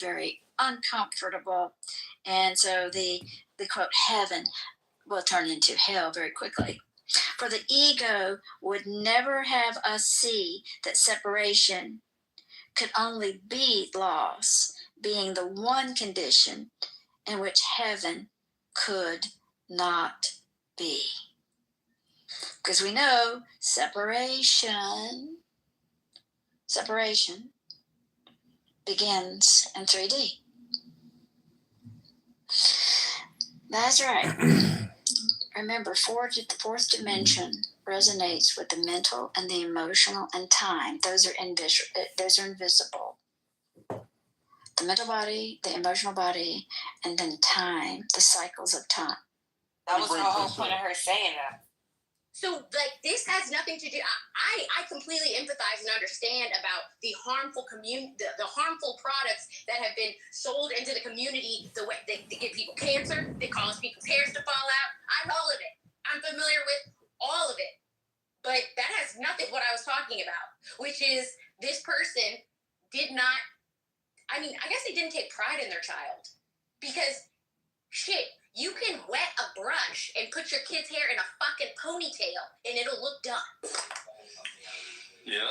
very uncomfortable. And so the quote heaven will turn into hell very quickly. For the ego would never have us see that separation could only be loss, being the one condition in which heaven could not be. Because we know separation begins in 3D. That's right. Remember, the fourth dimension resonates with the mental and the emotional and time. Those are invisible. The mental body, the emotional body, and then time, the cycles of time. That was the whole point of her saying that. So, like, this has nothing to do. I completely empathize and understand about the harmful the harmful products that have been sold into the community. The way they give people cancer, they cause people's hairs to fall out. I'm all of it. I'm familiar with all of it. But that has nothing what I was talking about, which is this person did not. I mean, I guess they didn't take pride in their child because shit. You can wet a brush and put your kid's hair in a fucking ponytail, and it'll look dumb. Yeah,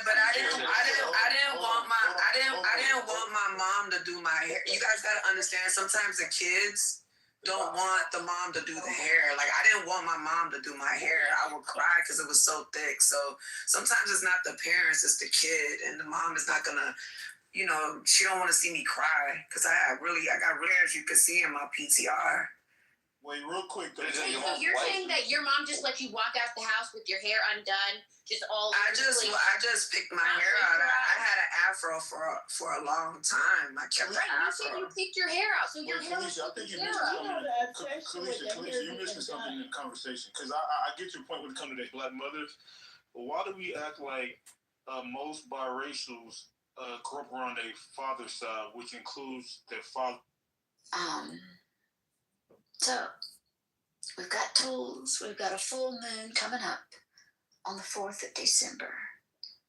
but I didn't want my mom to do my hair. You guys gotta understand. Sometimes the kids don't want the mom to do the hair. Like I didn't want my mom to do my hair. I would cry because it was so thick. So sometimes it's not the parents, it's the kid, and the mom is not gonna. You know, she don't want to see me cry because I got really, as you can see in my PTR. Wait, real quick. So you're saying that your mom just let you walk out the house with your hair undone, just all. I just picked my hair out. I had an afro for a long time. I kept the afro. You picked your hair out, so your hair was I think you missing something in the conversation because I get your point when it comes to the black mothers. But why do we act like most biracials grew up around their father's side, which includes their father? So we've got tools. We've got a full moon coming up on the 4th of December.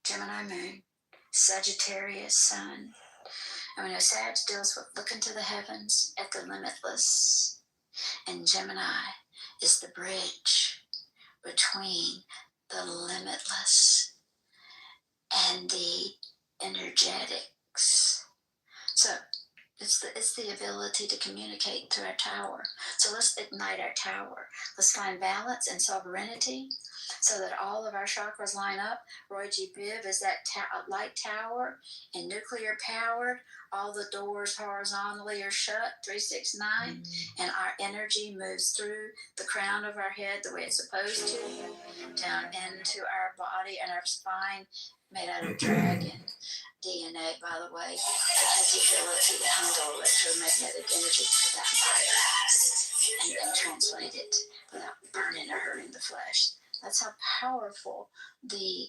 Gemini moon, Sagittarius sun. And we know Sag deals with looking to the heavens at the limitless. And Gemini is the bridge between the limitless and the energetics. So it's the ability to communicate through our tower. So let's ignite our tower. Let's find balance and sovereignty so that all of our chakras line up. Roy G. Biv is that light tower and nuclear powered. All the doors horizontally are shut, 369, and our energy moves through the crown of our head the way it's supposed to, down into our body and our spine, made out of dragon DNA, by the way. It has the ability to handle electromagnetic energy that fire and translate it without burning or hurting the flesh. That's how powerful the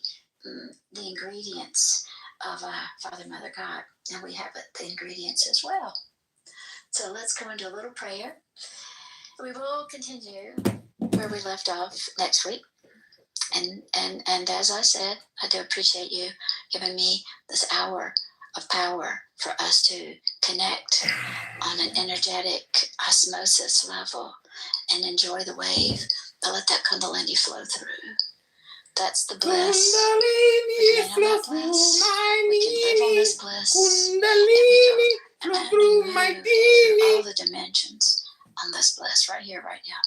ingredients of Father, Mother, God, and we have the ingredients as well. So let's go into a little prayer. We will continue where we left off next week. And as I said, I do appreciate you giving me this hour of power for us to connect on an energetic osmosis level and enjoy the wave, but let that Kundalini flow through. That's the bliss. Kundalini flow through my we can live on this bliss. Kundalini flow through my all the dimensions on this bliss right here, right now.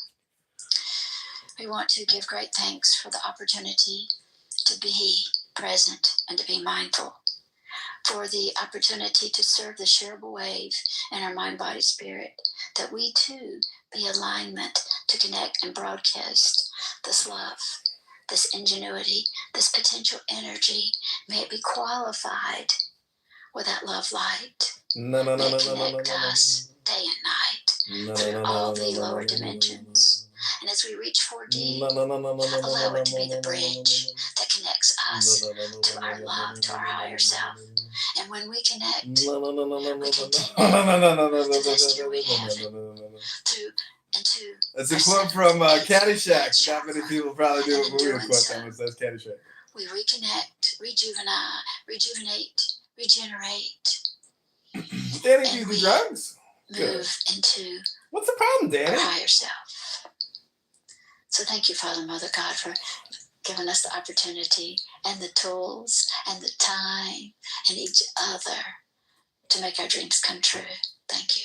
We want to give great thanks for the opportunity to be present and to be mindful, for the opportunity to serve the shareable wave in our mind, body, spirit, that we too be alignment to connect and broadcast this love, this ingenuity, this potential energy. May it be qualified with that love light. May it connect us day and night through all the lower dimensions. And as we reach 4D, allow it to be the bridge that connects us to our love, to our higher self. And when we connect, we continue to this stairway to heaven. That's a quote from Caddyshack. Not many people probably do a movie quote that was that's Caddyshack. We reconnect, rejuvenate, regenerate, Danny, do you do drugs? move into What's the problem, our Danny? higher self. So thank you, Father, Mother, God, for giving us the opportunity and the tools and the time and each other to make our dreams come true. Thank you.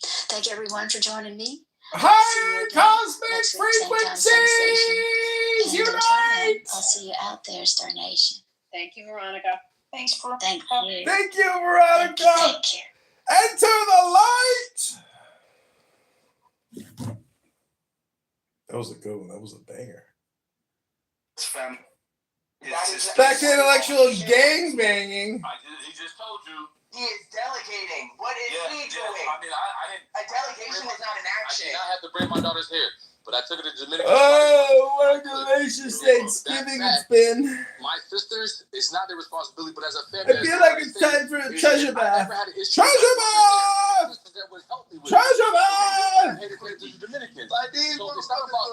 Thank you, everyone, for joining me. Higher cosmic Next week, same time, same frequencies station. And until unite! then, I'll see you out there, Star Nation. Thank you, Veronica. Thanks for thank you. Thank you, Veronica. Thank you. Enter the light. That was a good one. That was a banger. Fam. Back to intellectual gang banging. He just told you. He is delegating. What is he doing? I mean, I didn't. A delegation is not an I action. did not have to braid my daughter's hair, but I took her to Dominican. Oh, what a delicious Thanksgiving it's been. My sisters, it's not their responsibility, but as a I family, feel like it's time for a treasure bath. Treasure bath! Treasure bath! The Dominicans. Like these So it's not about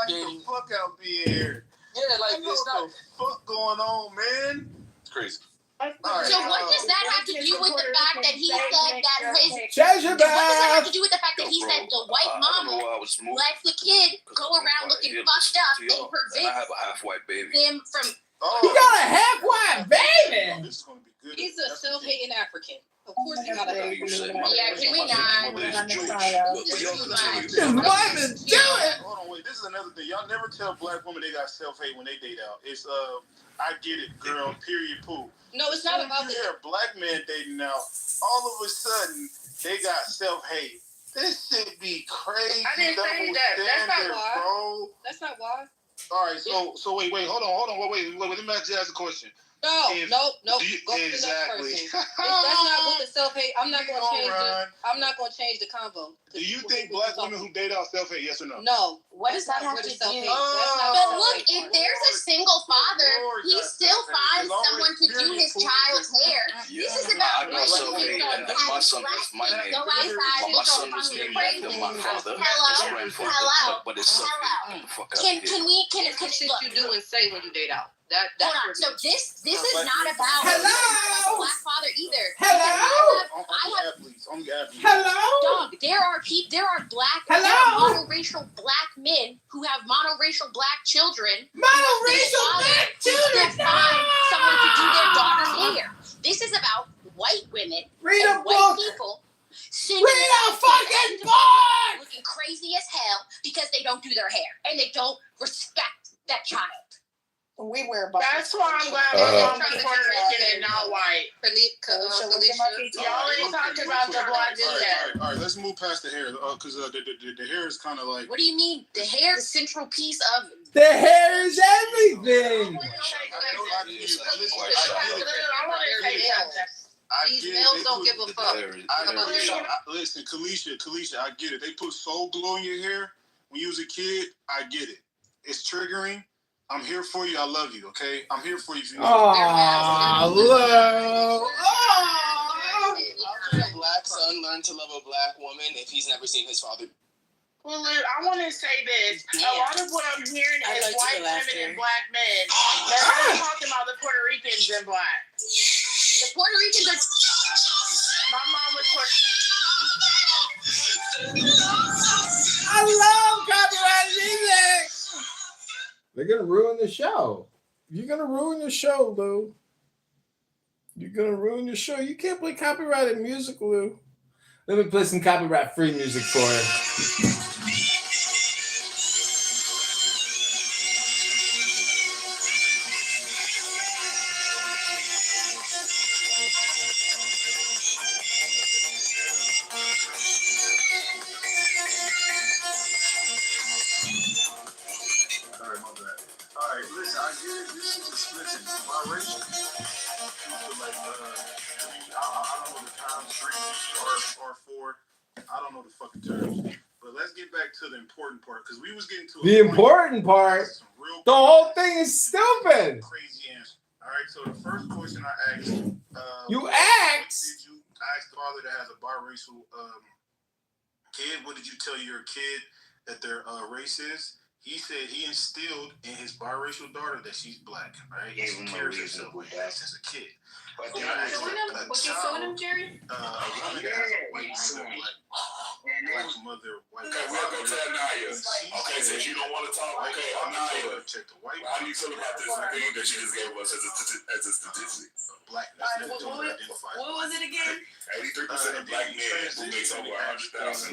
delegating. the fuck out being here. Yeah, like I know it's not. what the fuck going on, man. It's crazy. Right, So what does that have to do with the fact that he said that his Treasure what does that have bath! to do with the fact that he said the white mama lets the kid go around looking fucked up and I have prevents a half-white baby. him from You got a half-white baby! This is gonna be good. He's a self-hating African. Of course, he got a Yeah, can we not? His wife is doing. Hold on, wait. This is another thing. Y'all never tell black women they got self-hate when they date out. It's I get it, girl. Period. Poo. No, it's not about You the. hear a black man dating out, all of a sudden they got self-hate. This should be crazy. I didn't say that. That's not Standard, why. bro. That's not why. All right, so wait, hold on, wait. Let me ask you a question. No, If- no. Go Exactly. to the next person. That's not what the self-hate. I'm not going to change Run. I'm not going to change the convo. Do you think black women who date out self-hate? Yes or no? No. What does that That's not have where to the do? self-hate- Oh. that's not But the look, self-hate if part. there's a single father, Lord, he that's still self-hate. finds As long as someone to do period his food child's is- hair. This is about I know black self-hate, people and my son is my name. go outside, My son go was find named crazy. after my father, his Hello, grandfather, hello, but it's self-hate. hello. Get the fuck out of Can here. we It's the shit look? you do and say when you date out. That's Hold on. what So it is. this is not about Hello? black father either. Hello? Only athletes. Hello? Dog, there are black, Hello? there are monoracial black men who have monoracial black children. Monoracial black Who children! still find someone to do their daughter's hair. This is about white women Read a and white book! people sitting Read a fucking book! looking crazy as hell because they don't do their hair and they don't respect that child. We wear That's why I'm glad Uh, my mom's Puerto Rican and not white. Felicia. Y'all ain't talking about the black dude. All right, let's move past the hair because the hair is kind of like. What do you mean? The hair is the central piece of The hair is everything! These males don't give a fuck. Listen, Kalisha, I get it. They put soul glue in your hair when you was a kid. I get it. It's triggering. I'm here for you. I love you. Okay, I'm here for you. If you need me. Aww, love. How can a black son learn to love a black woman if he's never seen his father? Well, I want to say this. A lot of what I'm hearing I is like to white go women after. and black men. They're not talking about the Puerto Ricans and black. the Puerto Ricans are. My mom was Puerto I love copyrighted music! They're gonna ruin the show. You're gonna ruin the show, Lou. You're gonna ruin the show. You can't play copyrighted music, Lou. Let me play some copyright-free music for you. Sorry, my bad. All right, listen, I get it. This is just listen. Biracial. Like, I don't know the terms, 3 or 4. I don't know the fucking terms. But let's get back to the important part because we was getting to The important part. The whole thing is stupid. Crazy answer. All right, so the first question I asked. You what asked. did you ask the father that has a biracial kid? What did you tell your kid that their race is? He said he instilled in his biracial daughter that she's black, right? She carries herself like that since a kid. But Was then he suing him? Was he suing him, Jerry? A woman that has a white mother, black mother, white Okay, we'll go to Anaya. Okay, since you don't want to talk, okay, Anaya. How do you feel about this thing that you just gave us as a statistic? What was it again? 83% of black men who makes over 100,000.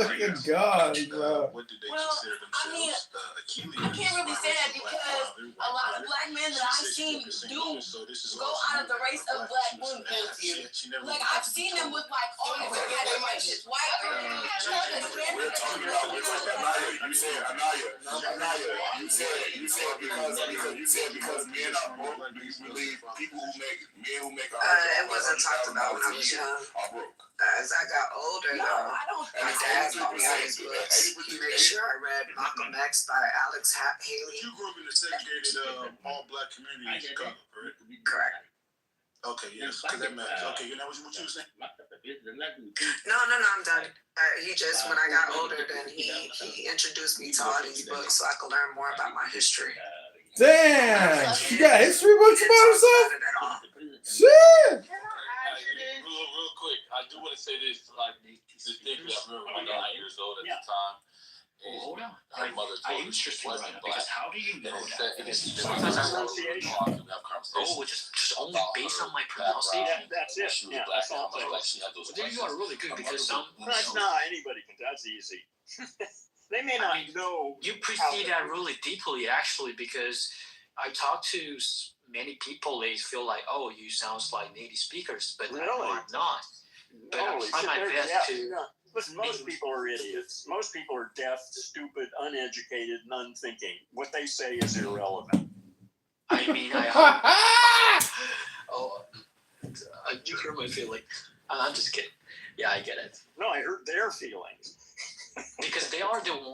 Fucking God, bro. What did they Well, consider I mean, themselves? I can't really say that because a lot of black men that I've seen go out of the race of black women. Like I've seen them with like all the like this white girl. We're talking about Anaya. You said because men are broke, you believe people who make It wasn't talked about when I was young. are broke. As I got older, No, though, I don't. my dad bought me all these books. He made sure I read Malcolm X by Alex Haley. You grew up in a segregated all-black community in Chicago, correct? Correct. Okay, yes, because that matters. Okay, you know what you were saying? No, I'm done. He just, when I got older, then he introduced me to all these books so I could learn more about my history. Damn, she got history books Didn't about talk herself. about it at all. Shit. Real quick, I do want to say this. Like, distinctly, I remember when I was 9 years old at the time. Hold on. Her mother told me she Interesting, wasn't black. because how do you know that? Because Because sometimes I pronunciation. Oh, just only based on my pronunciation. That's it. She was black. How much like she had those Well, then you are really good because some. That's not anybody can. That's easy. They may not know. You precede that really deeply, actually, because I talk to many people. They feel like, oh, you sounds like native speakers, but Really? I'm not. But I Holy try shit, my they're best deaf. to. No. Listen, most people are idiots. Most people are deaf, stupid, uneducated, and unthinking. What they say is irrelevant. I mean, you hurt my feeling. I'm just kidding. Yeah, I get it. No, I hurt their feelings. Because they are the ones.